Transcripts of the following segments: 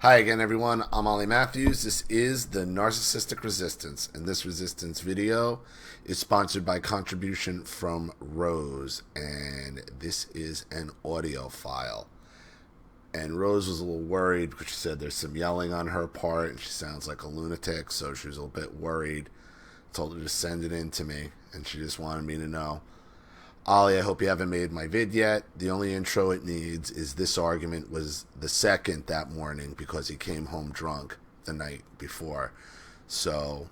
Hi again, everyone. I'm Ollie Matthews. This is the Narcissistic Resistance, and this resistance video is sponsored by contribution from Rose, and this is an audio file. And Rose was a little worried because she said there's some yelling on her part, and she sounds like a lunatic, so she was a little bit worried. Told her to send it in to me, and she just wanted me to know. Ollie, I hope you haven't made my vid yet. The only intro it needs is this argument was the second that morning because he came home drunk the night before. So,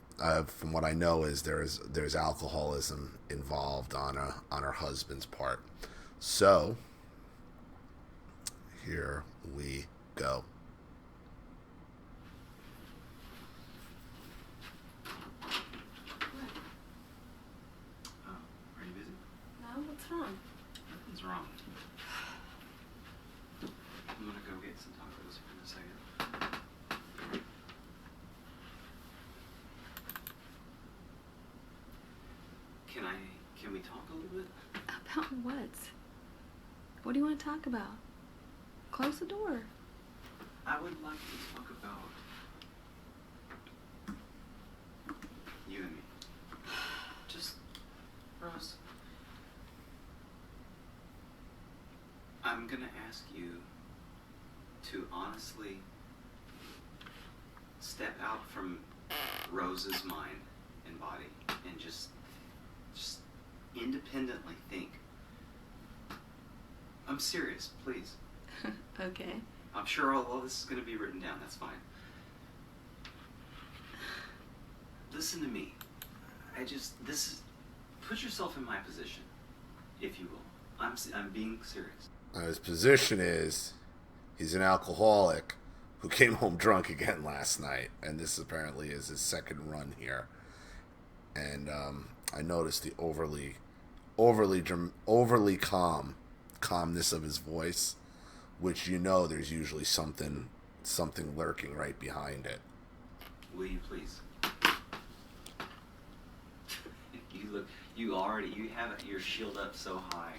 from what I know is there's alcoholism involved on her husband's part. So, here we go. What's wrong? Nothing's wrong. I'm gonna go get some tacos in a second. Can we talk a little bit? About what? What do you want to talk about? Close the door. I would like to talk about you and me. Just, Rose, I'm gonna ask you to honestly step out from Rose's mind and body and just independently think. I'm serious, please. Okay. I'm sure all of this is going to be written down. That's fine. Listen to me. Put yourself in my position, if you will. I'm being serious. His position is he's an alcoholic who came home drunk again last night, and this apparently is his second run here. And I noticed the overly calmness of his voice, which there's usually something lurking right behind it. Will you please? You have your shield up so high.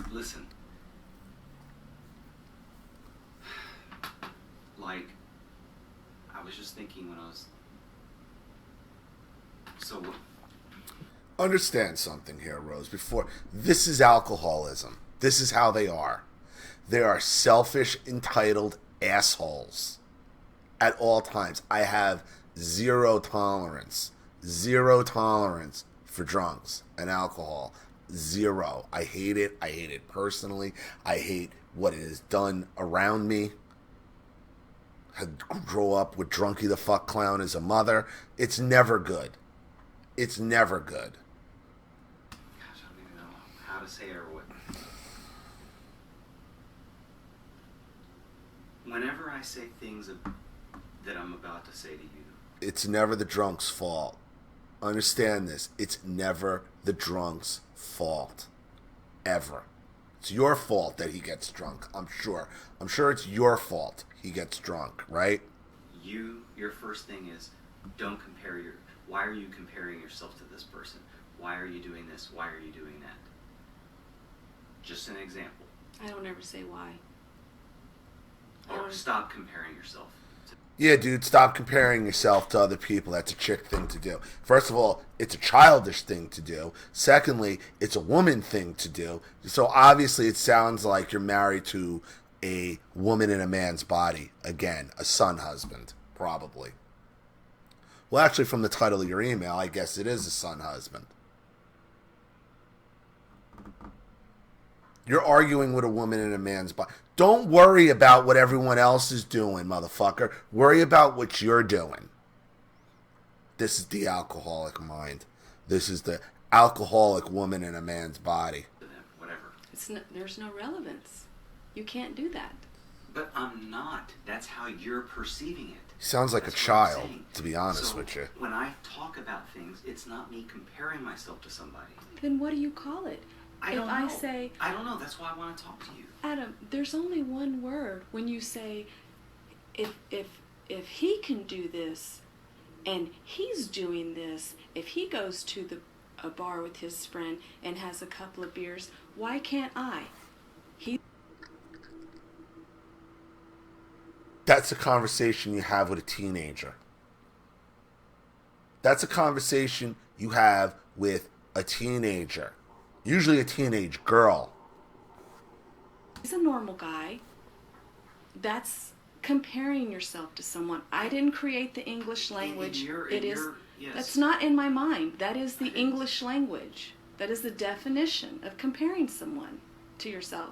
Listen. Like, I was just thinking when I was... So what? Understand something here, Rose. This is alcoholism. This is how they are. They are selfish, entitled assholes at all times. I have zero tolerance for drunks and alcohol. Zero. I hate it. I hate it personally. I hate what it has done around me. I grew up with Drunky the Fuck Clown as a mother. It's never good. It's never good. Gosh, I don't even know how to say it or what. Whenever I say things that I'm about to say to you, it's never the drunk's fault. Understand this. It's never the drunk's fault. Ever. It's your fault that he gets drunk, I'm sure. I'm sure it's your fault he gets drunk, right? Your first thing is, don't compare why are you comparing yourself to this person? Why are you doing this? Why are you doing that? Just an example. I don't ever say why. Or stop comparing yourself. Yeah, dude, stop comparing yourself to other people. That's a chick thing to do. First of all, it's a childish thing to do. Secondly, it's a woman thing to do. So obviously it sounds like you're married to a woman in a man's body. Again, a son husband, probably. Well, actually, from the title of your email, I guess it is a son husband. You're arguing with a woman in a man's body. Don't worry about what everyone else is doing, motherfucker. Worry about what you're doing. This is the alcoholic mind. This is the alcoholic woman in a man's body. Whatever. There's no relevance. You can't do that. But I'm not. That's how you're perceiving it. He sounds like That's a child, to be honest so with you. When I talk about things, it's not me comparing myself to somebody. Then what do you call it? I don't know. That's why I want to talk to you. Adam, there's only one word when you say, if he can do this, and he's doing this, if he goes to a bar with his friend and has a couple of beers, why can't I? That's a conversation you have with a teenager. That's a conversation you have with a teenager. Usually a teenage girl. He's a normal guy. That's comparing yourself to someone. I didn't create the English language. Yes. That's not in my mind. That is the English language. That is the definition of comparing someone to yourself.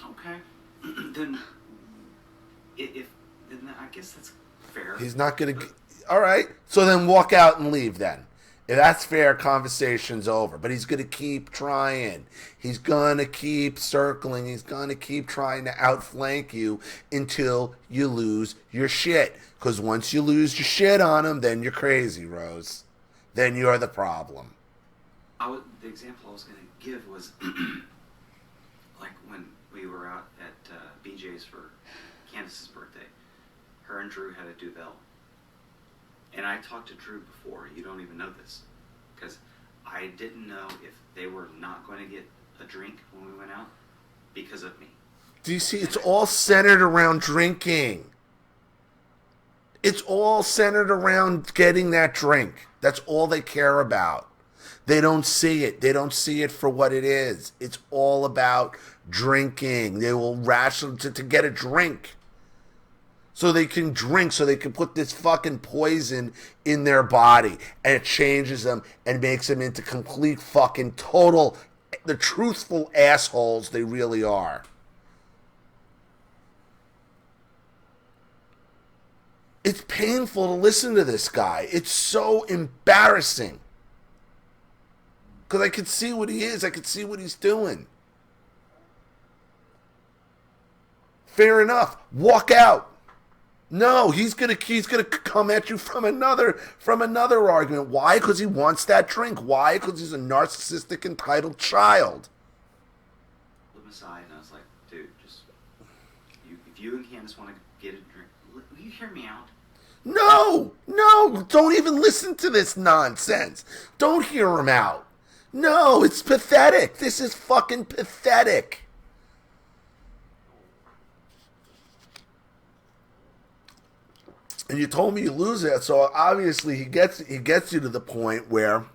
Okay. Then I guess that's fair. He's not going to... All right. So then walk out and leave then. If that's fair, conversation's over. But he's going to keep trying. He's going to keep circling. He's going to keep trying to outflank you until you lose your shit. Because once you lose your shit on him, then you're crazy, Rose. Then you're the problem. The example I was going to give was like when we were out at BJ's for Candace's birthday. Her and Drew had a duvel. And I talked to Drew before. You don't even know this. Because I didn't know if they were not going to get a drink when we went out because of me. Do you see? It's all centered around drinking. It's all centered around getting that drink. That's all they care about. They don't see it. They don't see it for what it is. It's all about drinking. They will ration to get a drink. So they can drink, so they can put this fucking poison in their body. And it changes them and makes them into complete fucking total, the truthful assholes they really are. It's painful to listen to this guy. It's so embarrassing. Because I can see what he is. I can see what he's doing. Fair enough. Walk out. No, he's gonna come at you from another argument. Why? Because he wants that drink. Why? Because he's a narcissistic, entitled child. Pulled him aside, and I was like, dude, just if you and Candace want to get a drink, will you hear me out? No, don't even listen to this nonsense. Don't hear him out. No, it's pathetic. This is fucking pathetic. And you told me you lose it, so obviously he gets you to the point where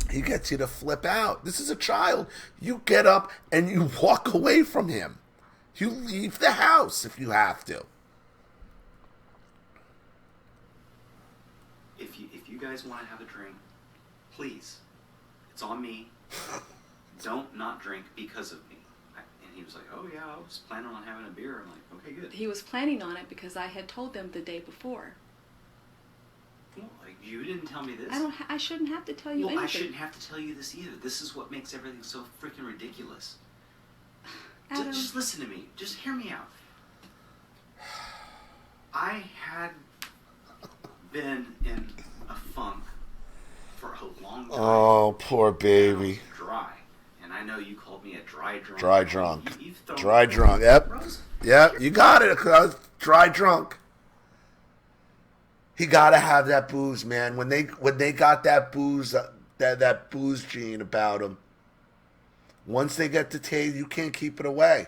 he gets you to flip out. This is a child. You get up and you walk away from him. You leave the house if you have to. If you guys want to have a drink, please, it's on me. Don't not drink because of me. And he was like, oh yeah, I was planning on having a beer. I'm like, okay, good. He was planning on it because I had told them the day before. Well, like, you didn't tell me this. I shouldn't have to tell you anything. I shouldn't have to tell you this either. This is what makes everything so freaking ridiculous. Adam. Just listen to me. Just hear me out. I had been in a funk for a long time. Oh, poor baby. Dry. And I know you called me a dry drunk. Dry drunk. Dry drunk. Yep. Yep. You got it. Cause I was dry drunk. He gotta have that booze, man. When they got that booze, that booze gene about him. Once they get the taste, you can't keep it away.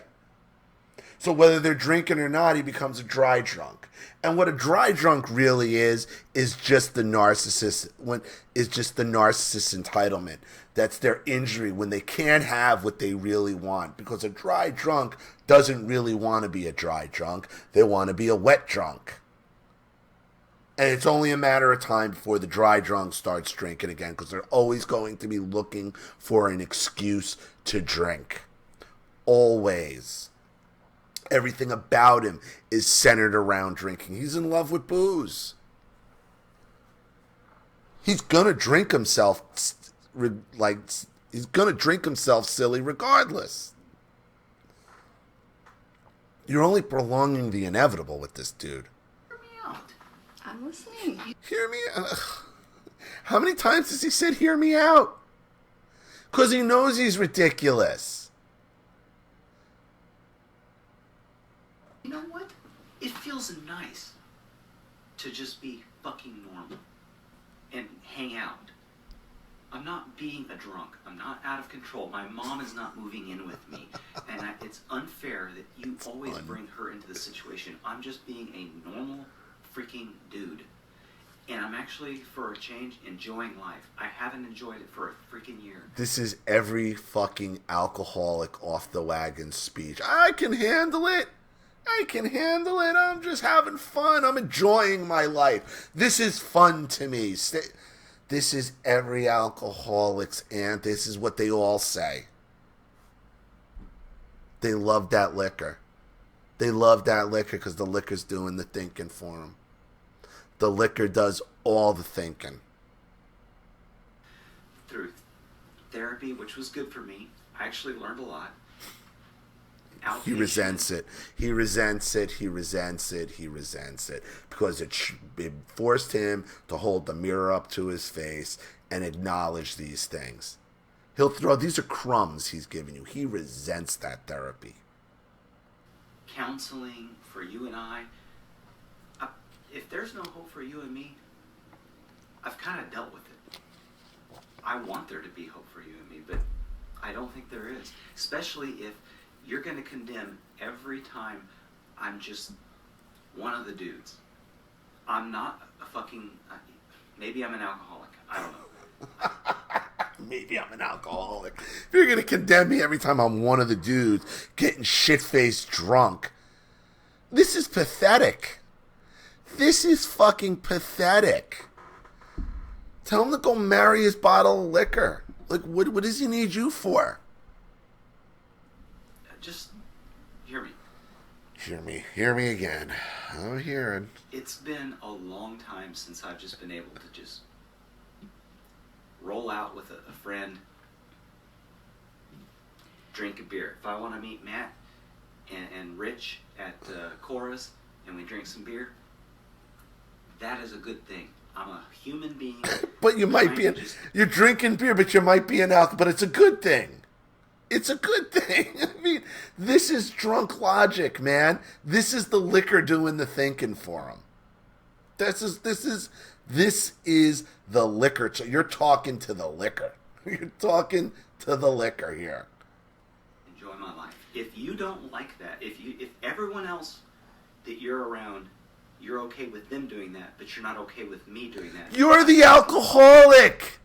So whether they're drinking or not, he becomes a dry drunk. And what a dry drunk really is just the narcissist. Is just the narcissist entitlement. That's their injury when they can't have what they really want. Because a dry drunk doesn't really want to be a dry drunk. They want to be a wet drunk. And it's only a matter of time before the dry drunk starts drinking again, because they're always going to be looking for an excuse to drink. Always. Everything about him is centered around drinking. He's in love with booze. He's gonna drink himself silly regardless. You're only prolonging the inevitable with this dude. Hear me out. I'm listening. Hear me out. How many times has he said, hear me out? Because he knows he's ridiculous. You know what? It feels nice to just be fucking normal and hang out. I'm not being a drunk. I'm not out of control. My mom is not moving in with me. And it's unfair that you always bring her into the situation. I'm just being a normal freaking dude. And I'm actually, for a change, enjoying life. I haven't enjoyed it for a freaking year. This is every fucking alcoholic off the wagon speech. I can handle it. I can handle it. I'm just having fun. I'm enjoying my life. This is fun to me. This is every alcoholic's aunt. This is what they all say. They love that liquor. They love that liquor because the liquor's doing the thinking for them. The liquor does all the thinking. Through therapy, which was good for me, I actually learned a lot. He resents it. He resents it. He resents it. He resents it. Because it forced him to hold the mirror up to his face and acknowledge these things. He'll throw, these are crumbs he's giving you. He resents that therapy. Counseling for you and I, if there's no hope for you and me, I've kind of dealt with it. I want there to be hope for you and me, but I don't think there is. Especially if you're going to condemn every time I'm just one of the dudes. I'm not a fucking... maybe I'm an alcoholic. I don't know. Maybe I'm an alcoholic. If you're going to condemn me every time I'm one of the dudes getting shit-faced drunk, this is pathetic. This is fucking pathetic. Tell him to go marry his bottle of liquor. Like, what does he need you for? Just hear me. Hear me. Hear me again. I'm hearing. It's been a long time since I've just been able to just roll out with a friend, drink a beer. If I want to meet Matt and Rich at Cora's and we drink some beer, that is a good thing. I'm a human being. But you might be, you're drinking beer, but you might be an alcoholic, but it's a good thing. It's a good thing. I mean, this is drunk logic, man. This is the liquor doing the thinking for him. This is the liquor. You're talking to the liquor. You're talking to the liquor here. Enjoy my life. If you don't like that, if everyone else that you're around, you're okay with them doing that, but you're not okay with me doing that. You're the alcoholic.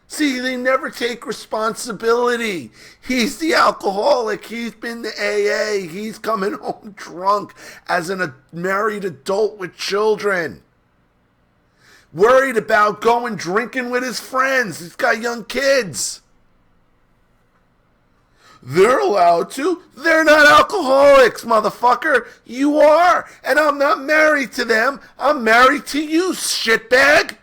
See, they never take responsibility. He's the alcoholic. He's been to AA. He's coming home drunk as a married adult with children. Worried about going drinking with his friends. He's got young kids. They're allowed to. They're not alcoholics, motherfucker. You are. And I'm not married to them. I'm married to you, shitbag.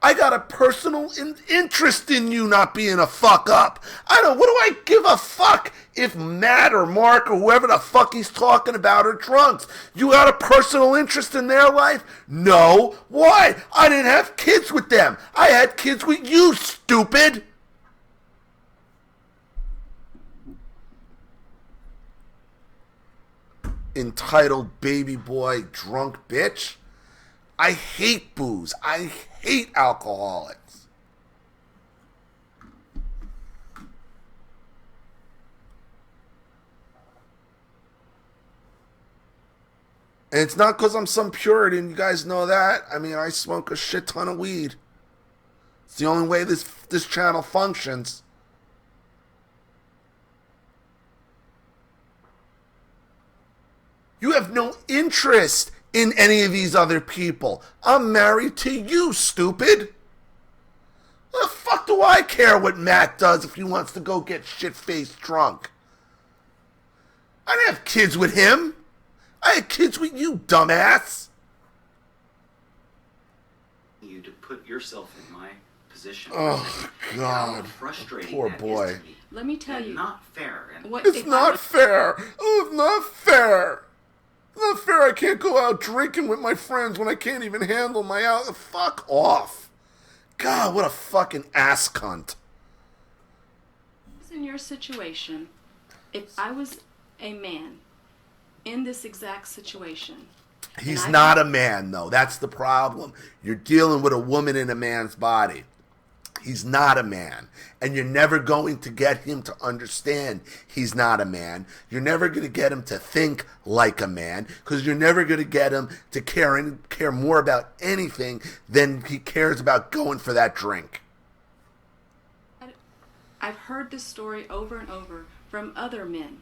I got a personal interest in you not being a fuck up. What do I give a fuck if Matt or Mark or whoever the fuck he's talking about are drunks? You got a personal interest in their life? No. Why? I didn't have kids with them. I had kids with you, stupid. Entitled baby boy drunk bitch. I hate booze. I hate alcoholics. And it's not because I'm some Puritan. You guys know that. I mean, I smoke a shit ton of weed. It's the only way this channel functions. You have no interest in any of these other people. I'm married to you, stupid. What the fuck do I care what Matt does if he wants to go get shit-faced drunk? I didn't have kids with him. I had kids with you, dumbass. You to put yourself in my position. Oh, God. Frustrating. Poor boy. Let me tell you. Not fair. It's not fair. Oh, it's not fair. It's not fair I can't go out drinking with my friends when I can't even handle my alcohol. Fuck off. God, what a fucking ass cunt. In your situation, if I was a man in this exact situation. He's not a man, though. That's the problem. You're dealing with a woman in a man's body. He's not a man. And you're never going to get him to understand he's not a man. You're never going to get him to think like a man, because you're never going to get him to care more about anything than he cares about going for that drink. I've heard this story over and over from other men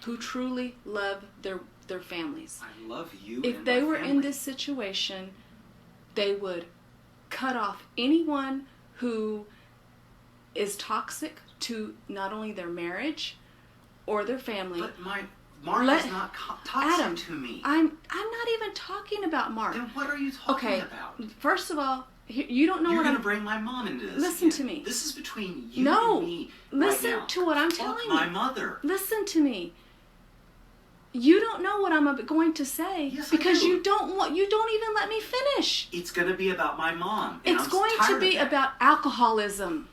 who truly love their families. I love you. If and they my were family. in this situation, they would cut off anyone who is toxic to not only their marriage or their family. But Mark is not toxic Adam, to me. I'm not even talking about Mark. Then what are you talking about? First of all, you don't know You're what going I'm... to bring my mom into this. Listen again. to me. This is between you No, and me. listen right now. to what I'm Fuck telling my you. mother. Listen to me. You don't know what I'm going to say, Yes, I because do. you don't even let me finish. It's going to be about my mom. And It's I'm going tired to of be that. about alcoholism.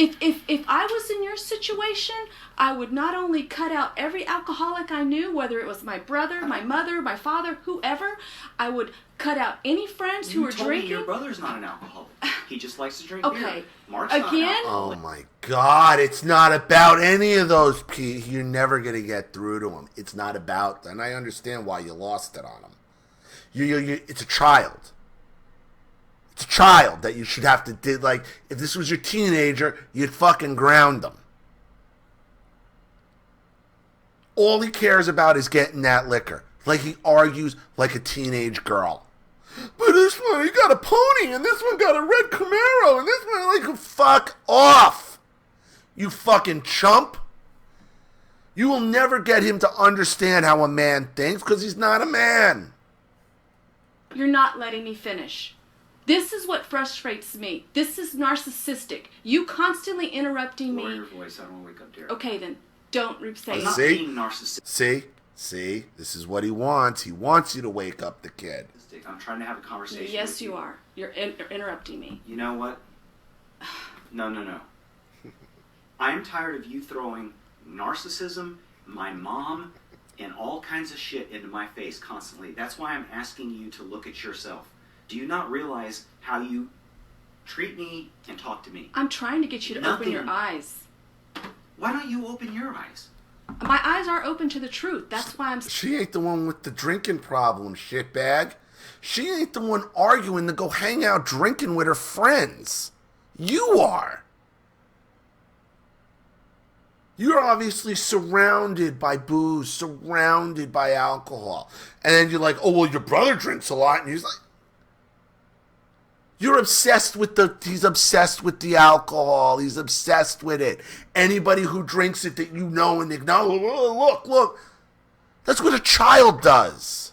If I was in your situation, I would not only cut out every alcoholic I knew, whether it was my brother, my mother, my father, whoever. I would cut out any friends who You were told drinking. me your brother's not an alcoholic. He just likes to drink Okay. beer. Mark's not an Again? Oh alcoholic. my God, it's not about any of those people. You're never going to get through to him. It's not about, and I understand why you lost it on him. It's a child. It's a child that you should have to, like, if this was your teenager, you'd fucking ground them. All he cares about is getting that liquor. Like, he argues like a teenage girl. But this one, he got a pony, and this one got a red Camaro, and this one, like, fuck off. You fucking chump. You will never get him to understand how a man thinks, because he's not a man. You're not letting me finish. This is what frustrates me. This is narcissistic. You constantly interrupting Lower me. your voice. I don't want to wake up Derek. Okay, then. Don't say I'm it. not See? being narcissistic. See, this is what he wants. He wants you to wake up the kid. I'm trying to have a conversation. Yes, with you are. You're interrupting me. You know what? No. I'm tired of you throwing narcissism, my mom, and all kinds of shit into my face constantly. That's why I'm asking you to look at yourself. Do you not realize how you treat me and talk to me? I'm trying to get you to open your eyes. Why don't you open your eyes? My eyes are open to the truth. That's why I'm... She ain't the one with the drinking problem, shitbag. She ain't the one arguing to go hang out drinking with her friends. You are. You're obviously surrounded by booze, surrounded by alcohol. And then you're like, oh, well, your brother drinks a lot. And he's like, you're obsessed with he's obsessed with the alcohol. He's obsessed with it. Anybody who drinks it that you know and acknowledge, oh, look. That's what a child does.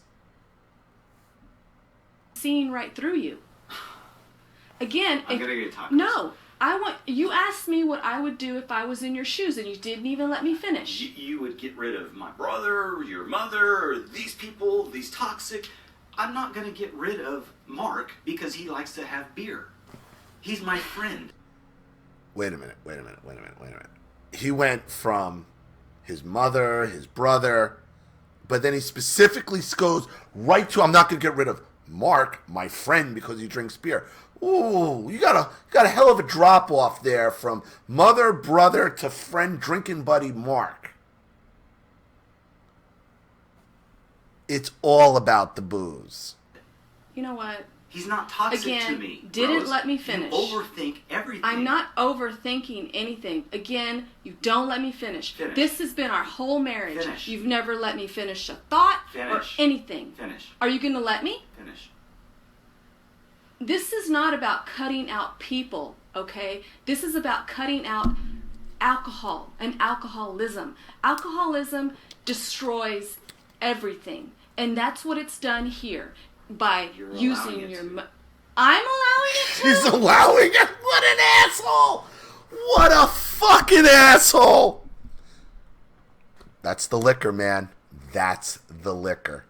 seeing right through you. Again, I'm gonna get tacos. No. You asked me what I would do if I was in your shoes, and you didn't even let me finish. You would get rid of my brother, your mother, or these people, these toxic. I'm not going to get rid of Mark because he likes to have beer. He's my friend. Wait a minute. He went from his mother, his brother, but then he specifically goes right to, I'm not going to get rid of Mark, my friend, because he drinks beer. Ooh, you got a hell of a drop off there from mother, brother to friend, drinking buddy Mark. It's all about the booze. You know what? He's not toxic Again, to me. didn't Rose. let me finish. You overthink everything. I'm not overthinking anything. Again, you don't let me finish. Finish. This has been our whole marriage. Finish. You've never let me finish a thought Finish. or anything. Finish. Are you going to let me? Finish. This is not about cutting out people, okay? This is about cutting out alcohol and alcoholism. Alcoholism destroys everything. And that's what it's done here by You're allowing using it your... to. I'm allowing it to. He's allowing it? What an asshole! What a fucking asshole! That's the liquor, man. That's the liquor.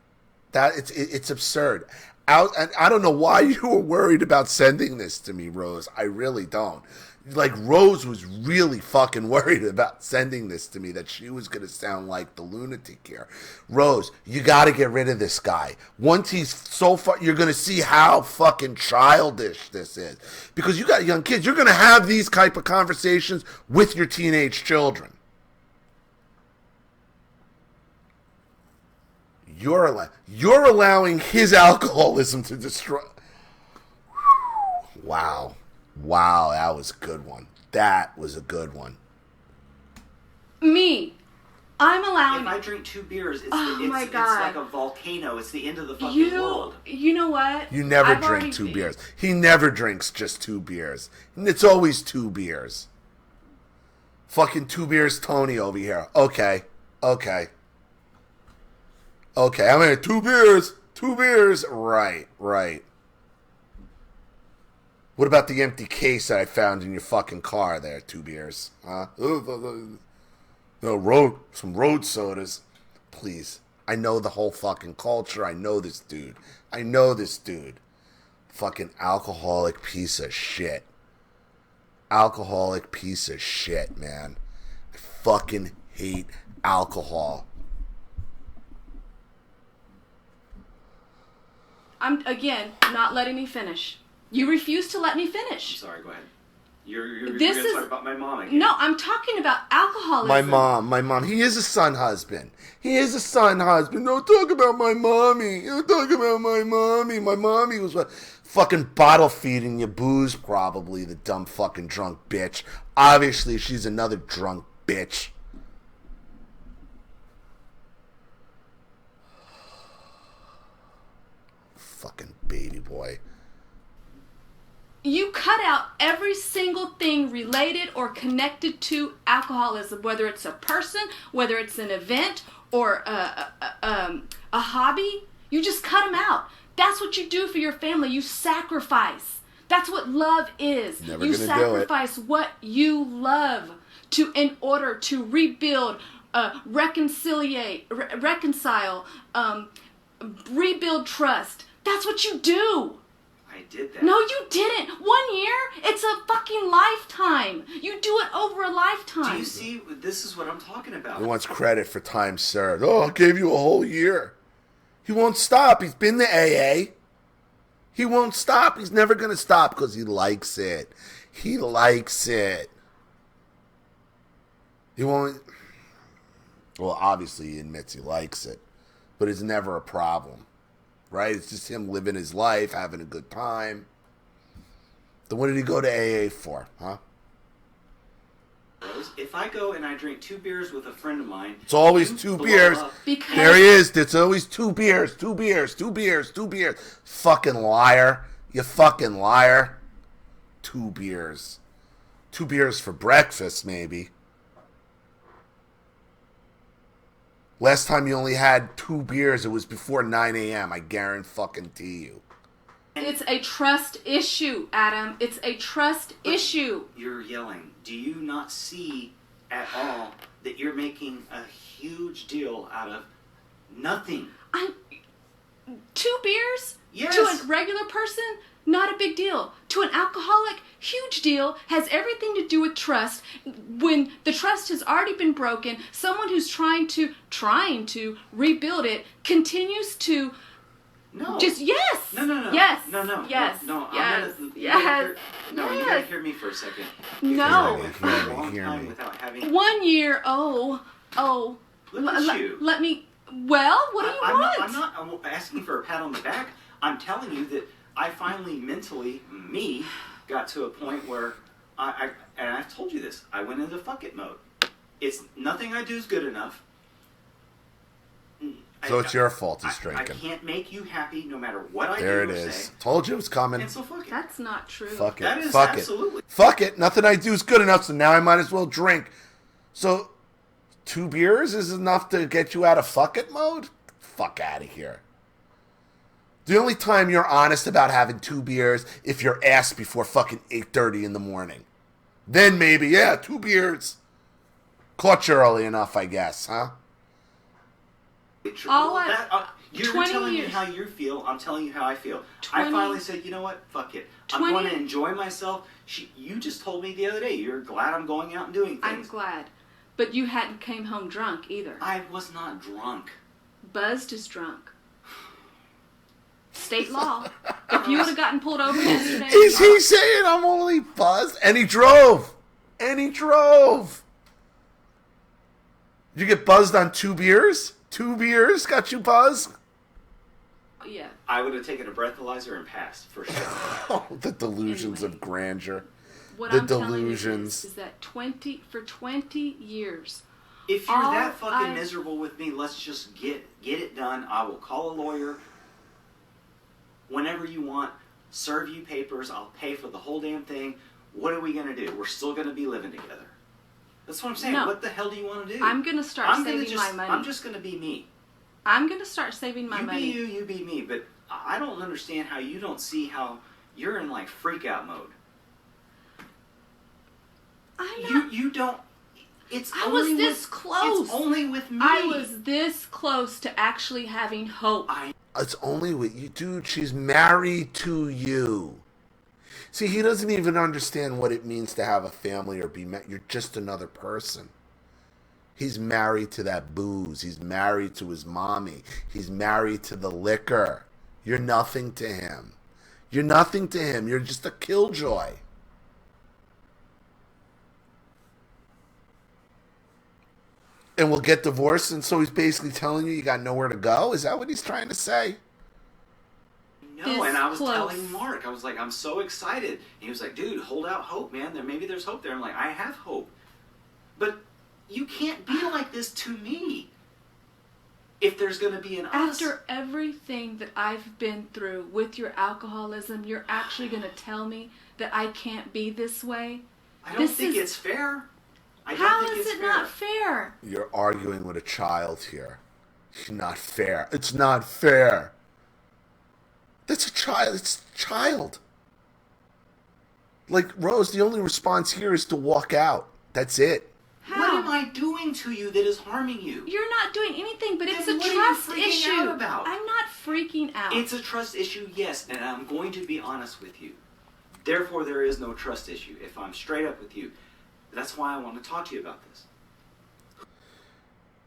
It's absurd. And I don't know why you were worried about sending this to me, Rose. I really don't. Like, Rose was really fucking worried about sending this to me, that she was going to sound like the lunatic here. Rose, you got to get rid of this guy. Once he's so far, you're going to see how fucking childish this is. Because you got young kids. You're going to have these type of conversations with your teenage children. You're allowing his alcoholism to destroy. Wow. Wow, that was a good one. That was a good one. Me. I'm allowing... If I drink 2 beers, it's like a volcano. It's the end of the fucking world. You know what? You never drink 2 beers. He never drinks just 2 beers. It's always 2 beers. Fucking 2 beers Tony over here. Okay. I'm in 2 beers. 2 beers. Right. What about the empty case that I found in your fucking car there? 2 beers. Huh? No, some road sodas. Please. I know the whole fucking culture. I know this dude. Fucking alcoholic piece of shit. Alcoholic piece of shit, man. I fucking hate alcohol. I'm, again, not letting me finish. You refuse to let me finish. I'm sorry, go ahead. You're going to talk about my mom again. No, I'm talking about alcoholism. My mom. He is a son husband. Don't talk about my mommy. My mommy was fucking bottle feeding you booze, probably, the dumb fucking drunk bitch. Obviously, she's another drunk bitch. Fucking baby boy. You cut out every single thing related or connected to alcoholism, whether it's a person, whether it's an event, or a hobby. You just cut them out. That's what you do for your family. You sacrifice. That's what love is. Never you gonna sacrifice do it. what you love in order to rebuild, reconcile, rebuild trust. That's what you do. I did that. No, you didn't. 1 year? It's a fucking lifetime. You do it over a lifetime. Do you see? This is what I'm talking about. He wants credit for time served. Oh, I gave you a whole year. He won't stop. He's been to AA. He won't stop. He's never going to stop because he likes it. He won't. Well, obviously he admits he likes it, but it's never a problem. Right? It's just him living his life, having a good time. Then what did he go to AA for, huh? If I go and I drink 2 beers with a friend of mine... It's always 2 beers. There he is. It's always 2 beers. Fucking liar. You fucking liar. 2 beers. 2 beers for breakfast, maybe. Last time you only had 2 beers, it was before 9 a.m. I guarantee you. It's a trust issue, Adam. It's a trust issue. You're yelling. Do you not see at all that you're making a huge deal out of nothing? 2 beers? Yes. To a regular person, not a big deal. To an alcoholic, huge deal. Has everything to do with trust. When the trust has already been broken, someone who's trying to rebuild it continues to... No. Just yes. No. Yes. No. Yes. No. Yes. You gotta hear me for a second. No. For a long time without having 1 year. Oh. Look at you. Let me. Well, what do you want? I'm not asking for a pat on the back. I'm telling you that I finally mentally, got to a point where and I've told you this. I went into fuck it mode. It's nothing I do is good enough. So it's your fault he's drinking. I can't make you happy no matter what I there do it or is. say. Told you it was coming. And so fuck it. That's not true. Fuck it. That is fuck absolutely. It. Fuck it. Nothing I do is good enough, so now I might as well drink. So 2 beers is enough to get you out of fuck it mode? Fuck out of here. The only time you're honest about having 2 beers if you're asked before fucking 8:30 in the morning. Then maybe, 2 beers. Caught you early enough, I guess, huh? true. All You're 20 telling me years. how you feel. I'm telling you how I feel. 20 I finally said, you know what? Fuck it. I'm 20 going to enjoy myself. You just told me the other day you're glad I'm going out and doing I'm things. glad. But you hadn't came home drunk either. I was not drunk. Buzzed is drunk. State law. If you would have gotten pulled over yesterday... Is he saying I'm only buzzed? And he drove. And he drove. Did you get buzzed on 2 beers? 2 beers got you buzzed? Yeah. I would have taken a breathalyzer and passed, for sure. Oh, the delusions Anyway. of grandeur. What The I'm telling you delusions. is that for 20 years... If you're All that fucking I- miserable with me, let's just get it done. I will call a lawyer whenever you want, serve you papers, I'll pay for the whole damn thing. What are we going to do? We're still going to be living together. That's what I'm saying. No. What the hell do you want to do? I'm going to start saving my money. I'm just going to be me. I'm going to start saving my money. You be you, you be me. But I don't understand how you don't see how you're in like freak out mode. I'm not... You don't... It's I only was this with, close. It's only with me. I was this close to actually having hope. It's only with you. Dude, she's married to you. See, he doesn't even understand what it means to have a family or be met. You're just another person. He's married to that booze. He's married to his mommy. He's married to the liquor. You're nothing to him. You're nothing to him. You're just a killjoy. And we'll get divorced, and so he's basically telling you got nowhere to go? Is that what he's trying to say? No, This and I was close. telling Mark, I was like, I'm so excited. And he was like, dude, hold out hope, man. Maybe there's hope there. I'm like, I have hope. But you can't be like this to me. If there's going to be an us. After everything that I've been through with your alcoholism, you're actually going to tell me that I can't be this way? I don't think it's fair. How is it not fair? You're arguing with a child here. It's not fair. It's not fair. That's a child. It's a child. Like, Rose, the only response here is to walk out. That's it. How? What am I doing to you that is harming you? You're not doing anything, but it's Then a what are you trust freaking issue. out about? I'm not freaking out. It's a trust issue, yes, and I'm going to be honest with you. Therefore, there is no trust issue. If I'm straight up with you, that's why I want to talk to you about this.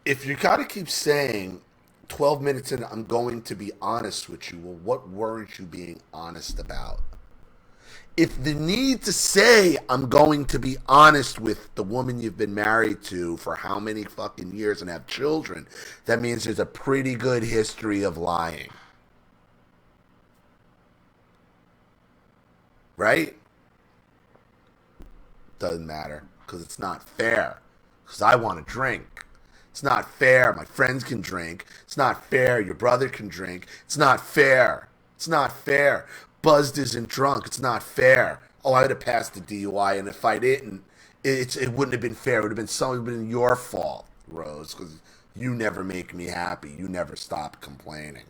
If you got to keep saying 12 minutes in, I'm going to be honest with you, well, what weren't you being honest about? If the need to say I'm going to be honest with the woman you've been married to for how many fucking years and have children, that means there's a pretty good history of lying. Right? Doesn't matter, because it's not fair. Because I want to drink. It's not fair. My friends can drink. It's not fair. Your brother can drink. It's not fair. It's not fair. Buzzed isn't drunk. It's not fair. Oh, I would have passed the DUI, and if I didn't, it wouldn't have been fair. It would have been your fault, Rose, because you never make me happy. You never stop complaining.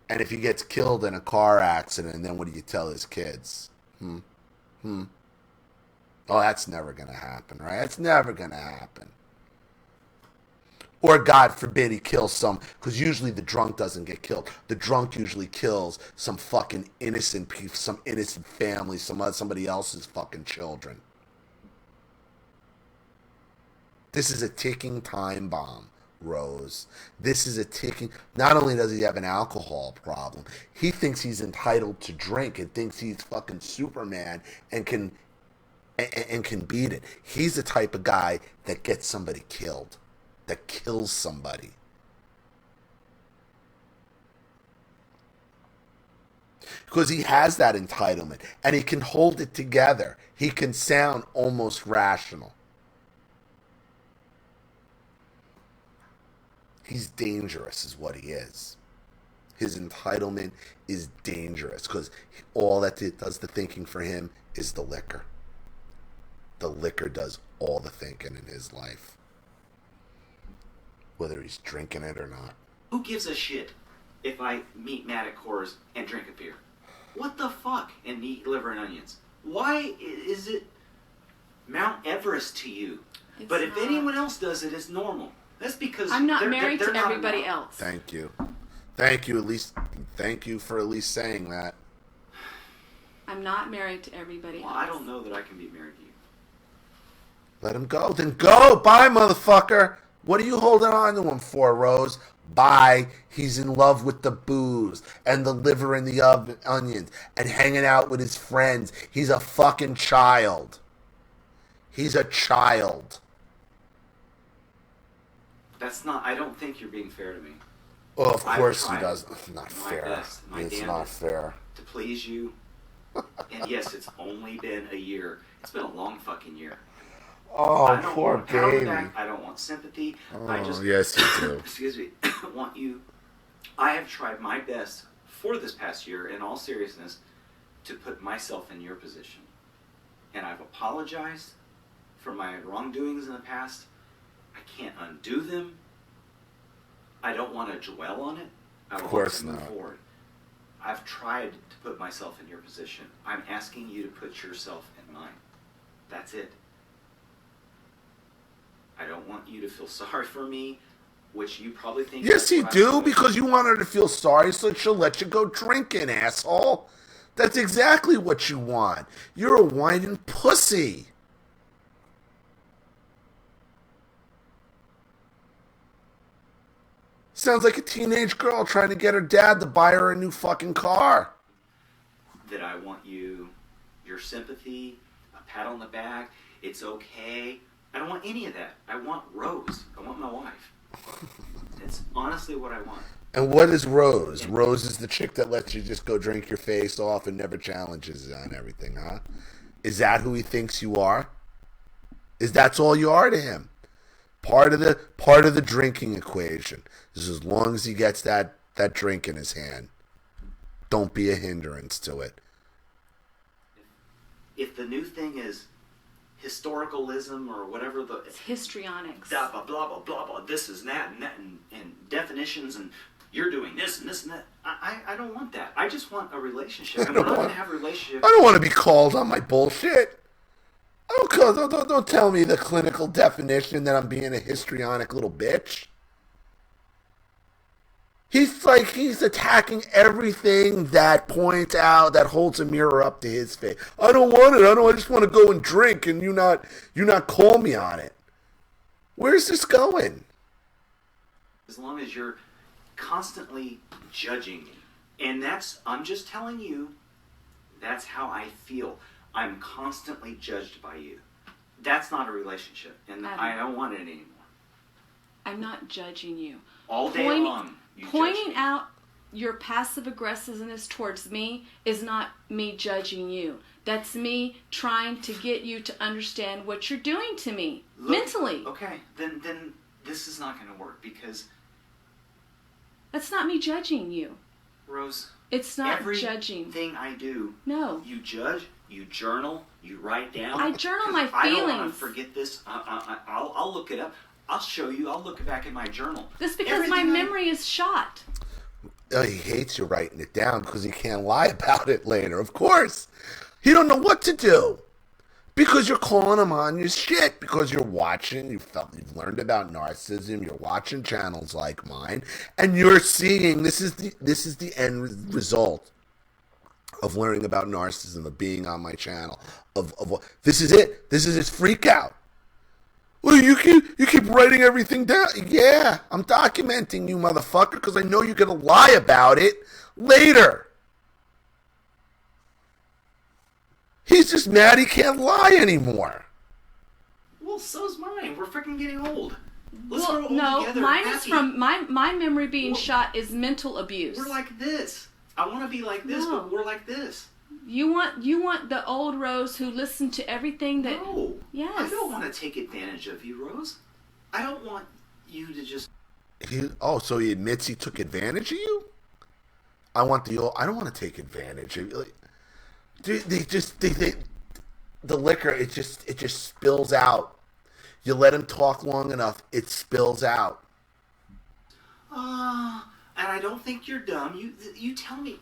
And if he gets killed in a car accident, then what do you tell his kids? Oh, that's never going to happen, right? That's never going to happen. Or, God forbid, he kills some, because usually the drunk doesn't get killed. The drunk usually kills some fucking innocent people, some innocent family, somebody else's fucking children. This is a ticking time bomb, Rose. This is a ticking... Not only does he have an alcohol problem, he thinks he's entitled to drink and thinks he's fucking Superman and can beat it. He's the type of guy that gets somebody killed. That kills somebody. Because he has that entitlement and he can hold it together. He can sound almost rational. He's dangerous is what he is. His entitlement is dangerous because all that does the thinking for him is the liquor. The liquor does all the thinking in his life. Whether he's drinking it or not. Who gives a shit if I meet Matt at Coors and drink a beer? What the fuck? And eat liver and onions? Why is it Mount Everest to you It's but if not. anyone else does it, it's normal. That's because I'm not they're married to not everybody normal. else. Thank you. Thank you, at least. Thank you for at least saying that. I'm not married to everybody Well, else. I don't know that I can be married to you. Let him go. Then go. Bye, motherfucker. What are you holding on to him for, Rose? Bye. He's in love with the booze and the liver and the onions and hanging out with his friends. He's a fucking child. He's a child. That's not. I don't think you're being fair to me. Oh, of course he tried does. Not my fair. best, my It's not damnedest fair. to please you. And yes, it's only been a year. It's been a long fucking year. Oh, I don't poor want a pat on the baby. back. I don't want sympathy. I Oh, just, yes, you do. excuse me, want you. I have tried my best for this past year, in all seriousness, to put myself in your position. And I've apologized for my wrongdoings in the past. I can't undo them. I don't want to dwell on it. I Of want course to move not. forward. I've tried to put myself in your position. I'm asking you to put yourself in mine. That's it. I don't want you to feel sorry for me, which you probably think. Yes, that's you what I'm do, doing. because you want her to feel sorry so she'll let you go drinking, asshole. That's exactly what you want. You're a whining pussy. Sounds like a teenage girl trying to get her dad to buy her a new fucking car. That I want your sympathy, a pat on the back. It's okay. I don't want any of that. I want Rose. I want my wife. It's honestly what I want. And what is Rose? Rose is the chick that lets you just go drink your face off and never challenges you on everything, huh? Is that who he thinks you are? Is that's all you are to him? Part of the drinking equation is as long as he gets that drink in his hand, don't be a hindrance to it. If the new thing is historicalism or whatever the It's histrionics. blah blah blah blah blah blah, this is that and definitions, and you're doing this and this and that. I don't want that. I just want a relationship. And we're not going to have a relationship. I don't want to be called on my bullshit. Don't tell me the clinical definition that I'm being a histrionic little bitch. He's attacking everything that points out, that holds a mirror up to his face. I don't want it. I just want to go and drink, and you not call me on it. Where's this going? As long as you're constantly judging me. And I'm just telling you, that's how I feel. I'm constantly judged by you. That's not a relationship. And I don't want it anymore. I'm not judging you. All day long, you Pointing judge me. out your passive aggressiveness towards me is not me judging you. That's me trying to get you to understand what you're doing to me mentally. Okay, then this is not going to work because That's not me judging you. Rose, It's not everything judging. I do, No. you judge, you journal, you write down. I journal my 'Cause I don't want feelings. to forget this. I'll look it up. I'll show you. I'll look back in my journal. That's because my memory is shot. He hates you writing it down because he can't lie about it later. Of course. He don't know what to do. Because you're calling him on your shit. Because you're watching, you've learned about narcissism, you're watching channels like mine, and you're seeing this is the end result of learning about narcissism, of being on my channel. Of what this is it. This is his freak out. Well, you keep writing everything down. Yeah, I'm documenting you, motherfucker, because I know you're going to lie about it later. He's just mad he can't lie anymore. Well, so's mine. We're freaking getting old. Let's grow old No, together. mine is happy. from my memory being shot is mental abuse. We're like this. I want to be like this, No. but we're like this. You want the old Rose who listened to everything that. No. Yes. I don't want to take advantage of you, Rose. I don't want you to just. So he admits he took advantage of you? I don't want to take advantage of you. The liquor, it just spills out. You let him talk long enough, it spills out. And I don't think you're dumb. You tell me.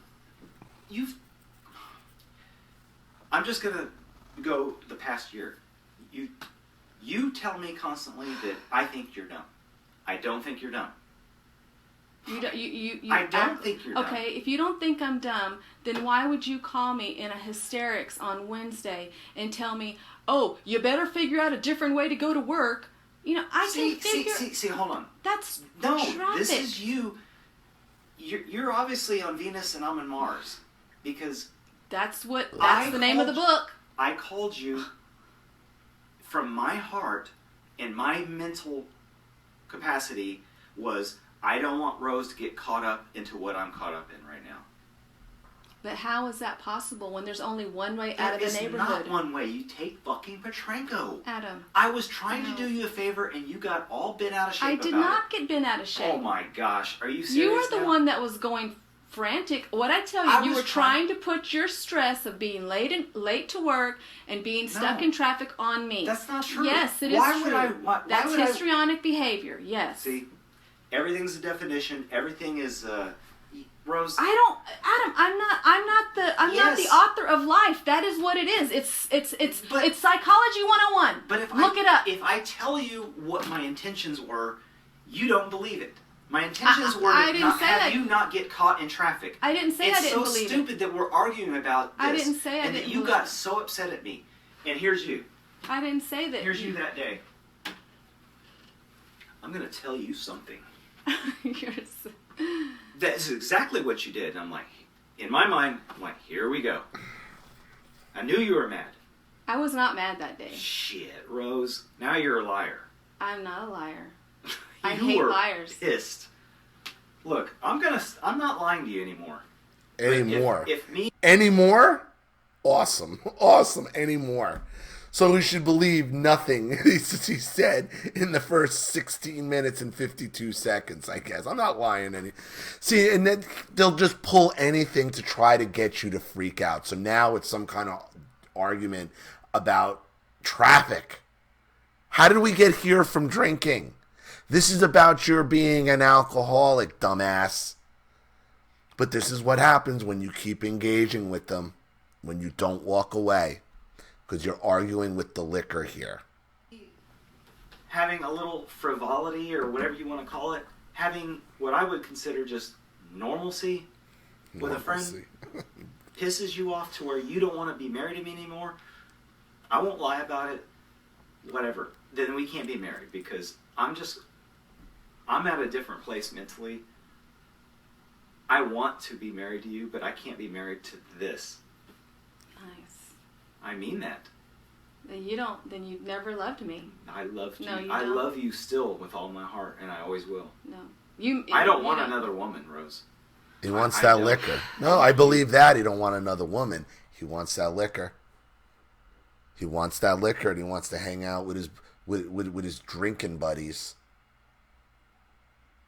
I'm just gonna go the past year. You tell me constantly that I think you're dumb. I don't think you're dumb. I don't think you're dumb. Okay, if you don't think I'm dumb, then why would you call me in a hysterics on Wednesday and tell me, oh, you better figure out a different way to go to work? You know, I can figure... See, hold on. That's No, this is you. You're obviously on Venus and I'm on Mars. Because... That's the name of the book. I called you from my heart and my mental capacity was... I don't want Rose to get caught up into what I'm caught up in right now. But how is that possible when there's only one way out of the neighborhood? There's not one way. You take fucking Petrenko. Adam. I was trying to do you a favor and you got all bent out of shape. I did not get bent out of shape. Oh my gosh. Are you serious? You were the one that was going frantic. What I tell you, you were trying to put your stress of being late to work and being stuck in traffic on me. That's not true. Yes, it is true. That's histrionic behavior. Yes. See? Everything's a definition. Everything is Rose. Adam, I'm not the author of life. That is what it is. It's psychology 101. But look it up. If I tell you what my intentions were, you don't believe it. My intentions were to have you not get caught in traffic. I didn't say I didn't believe it. It's so stupid that we're arguing about this. I didn't say I didn't believe it. And that you got so upset at me. And here's you. I didn't say that. Here's you that day. I'm going to tell you something. That's exactly what you did. And I'm like, in my mind, I'm like, here we go. I knew you were mad. I was not mad that day. Shit, Rose. Now you're a liar. I'm not a liar. I hate liars. Pissed. Look, I'm not lying to you anymore. Anymore. Anymore? Awesome. Awesome. Anymore. So we should believe nothing he said in the first 16 minutes and 52 seconds, I guess. I'm not lying any. See, and then they'll just pull anything to try to get you to freak out. So now it's some kind of argument about traffic. How did we get here from drinking? This is about your being an alcoholic, dumbass. But this is what happens when you keep engaging with them, when you don't walk away. Because you're arguing with the liquor here. Having a little frivolity or whatever you want to call it, having what I would consider just normalcy with a friend pisses you off to where you don't want to be married to me anymore. I won't lie about it. Whatever. Then we can't be married because I'm at a different place mentally. I want to be married to you, but I can't be married to this. Nice. I mean that. Then you never loved me. I loved you. No, you I don't. love you still with all my heart, and I always will. No. I don't want another woman, Rose. He wants that liquor. No, I believe that. He don't want another woman. He wants that liquor. He wants that liquor, and he wants to hang out with his drinking buddies.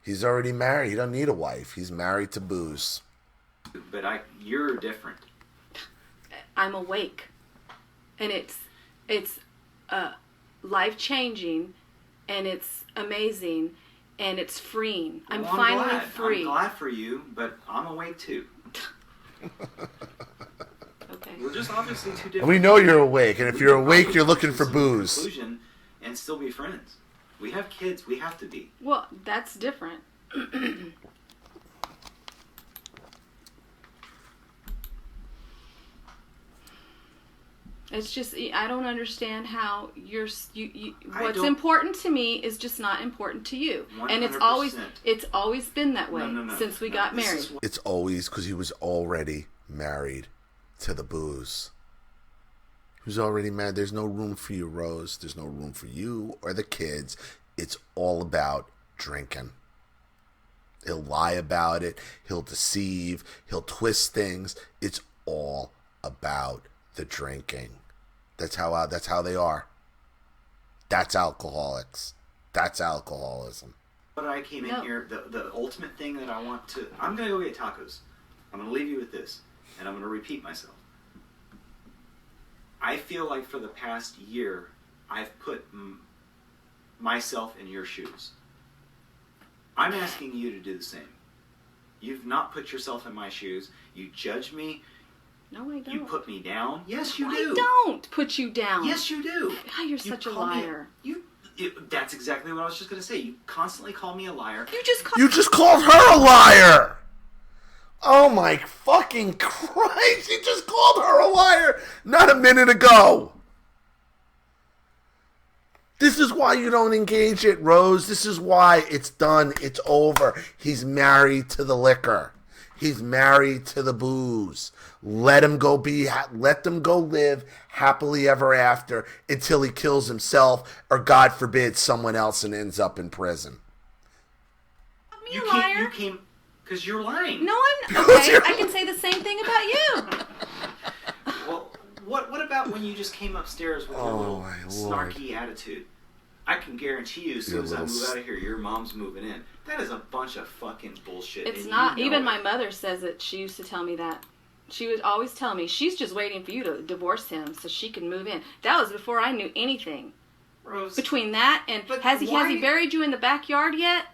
He's already married. He doesn't need a wife. He's married to booze. But you're different. I'm awake. And it's life-changing, and it's amazing, and it's freeing. I'm finally free. I'm glad for you, but I'm awake too. Okay. We're just obviously two different. We know you're awake, and if you're awake, you're looking for booze. Conclusion and still be friends. We have kids. We have to be. Well, that's different. It's just, I don't understand how what's important to me is just not important to you. 100%. And it's always been that way since we got married. It's always because he was already married to the booze. He was already married. There's no room for you, Rose. There's no room for you or the kids. It's all about drinking. He'll lie about it. He'll deceive. He'll twist things. It's all about the drinking. That's how they are. That's alcoholics. That's alcoholism. But I came in here, the ultimate thing that I'm going to go get tacos. I'm going to leave you with this, and I'm going to repeat myself. I feel like for the past year, I've put myself in your shoes. I'm asking you to do the same. You've not put yourself in my shoes. You judge me. No, I don't. You put me down? Yes, you do. I don't put you down. Yes, you do. God, you're such a liar. That's exactly what I was just going to say. You constantly call me a liar. You just called her a liar. Oh my fucking Christ. You just called her a liar not a minute ago. This is why you don't engage it, Rose. This is why it's done. It's over. He's married to the liquor. He's married to the booze. Let them go live happily ever after until he kills himself or, God forbid, someone else and ends up in prison. You liar. You came because you're lying. No, I'm not. Okay, I can say the same thing about you. Well, what about when you just came upstairs with your little snarky attitude? I can guarantee you, as soon as I move out of here, your mom's moving in. That is a bunch of fucking bullshit. It's not. Even my mother says it. She used to tell me that. She would always tell me, she's just waiting for you to divorce him so she can move in. That was before I knew anything. Rose. Between that and, has he buried you in the backyard yet?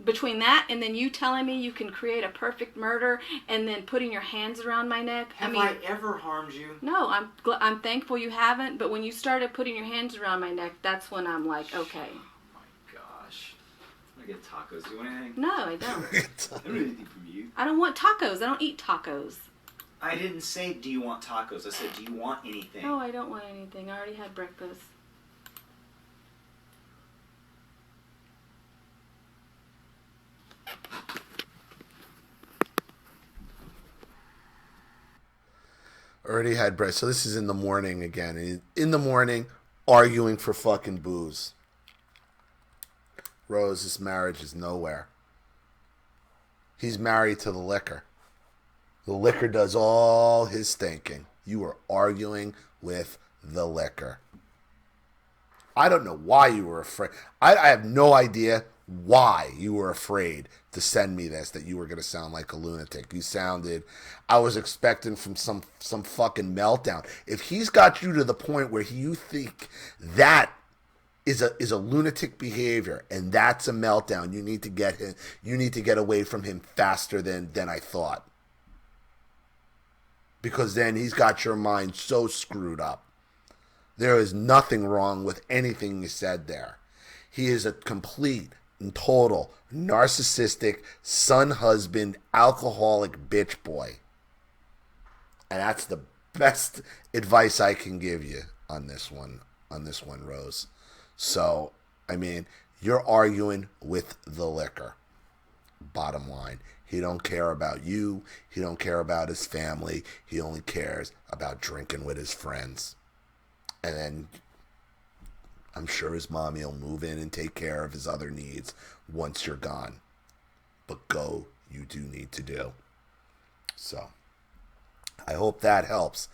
Between that and then you telling me you can create a perfect murder and then putting your hands around my neck. Have I ever harmed you? No, I'm thankful you haven't. But when you started putting your hands around my neck, that's when I'm like, okay. Oh my gosh. I'm gonna get tacos. Do you want anything? No, I don't. I don't need anything from you. I don't want tacos. I don't eat tacos. I didn't say, do you want tacos? I said, do you want anything? No, I don't want anything. I already had breakfast. Already had bread. So this is in the morning again. In the morning, arguing for fucking booze. Rose, this marriage is nowhere. He's married to the liquor. The liquor does all his thinking. You are arguing with the liquor. I don't know why you were afraid. I have no idea why you were afraid to send me this, that you were going to sound like a lunatic. You sounded, I was expecting from some fucking meltdown. If he's got you to the point where you think that is a lunatic behavior and that's a meltdown, you need to get away from him faster than I thought. Because then he's got your mind so screwed up. There is nothing wrong with anything you said there. He is a complete and total narcissistic son husband, alcoholic bitch boy. And that's the best advice I can give you on this one, Rose. So, I mean, you're arguing with the liquor. Bottom line. He don't care about you. He don't care about his family. He only cares about drinking with his friends. And then I'm sure his mommy will move in and take care of his other needs once you're gone. But go, you do need to do. So, I hope that helps.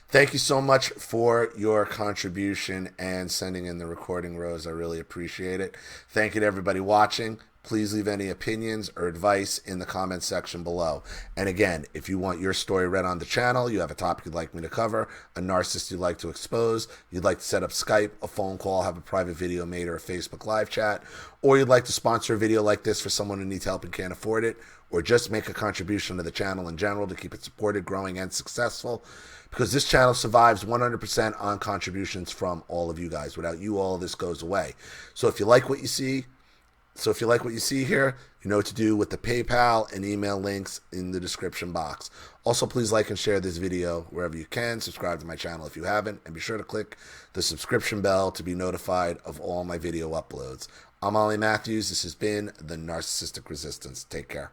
Thank you so much for your contribution and sending in the recording, Rose. I really appreciate it. Thank you to everybody watching. Please leave any opinions or advice in the comments section below. And again, if you want your story read on the channel, you have a topic you'd like me to cover, a narcissist you'd like to expose, you'd like to set up Skype, a phone call, have a private video made, or a Facebook live chat, or you'd like to sponsor a video like this for someone who needs help and can't afford it, or just make a contribution to the channel in general to keep it supported, growing, and successful, because this channel survives 100% on contributions from all of you guys. Without you, all of this goes away. So if you like what you see, here, you know what to do with the PayPal and email links in the description box. Also, please like and share this video wherever you can. Subscribe to my channel if you haven't, and be sure to click the subscription bell to be notified of all my video uploads. I'm Ollie Matthews. This has been the Narcissistic Resistance. Take care.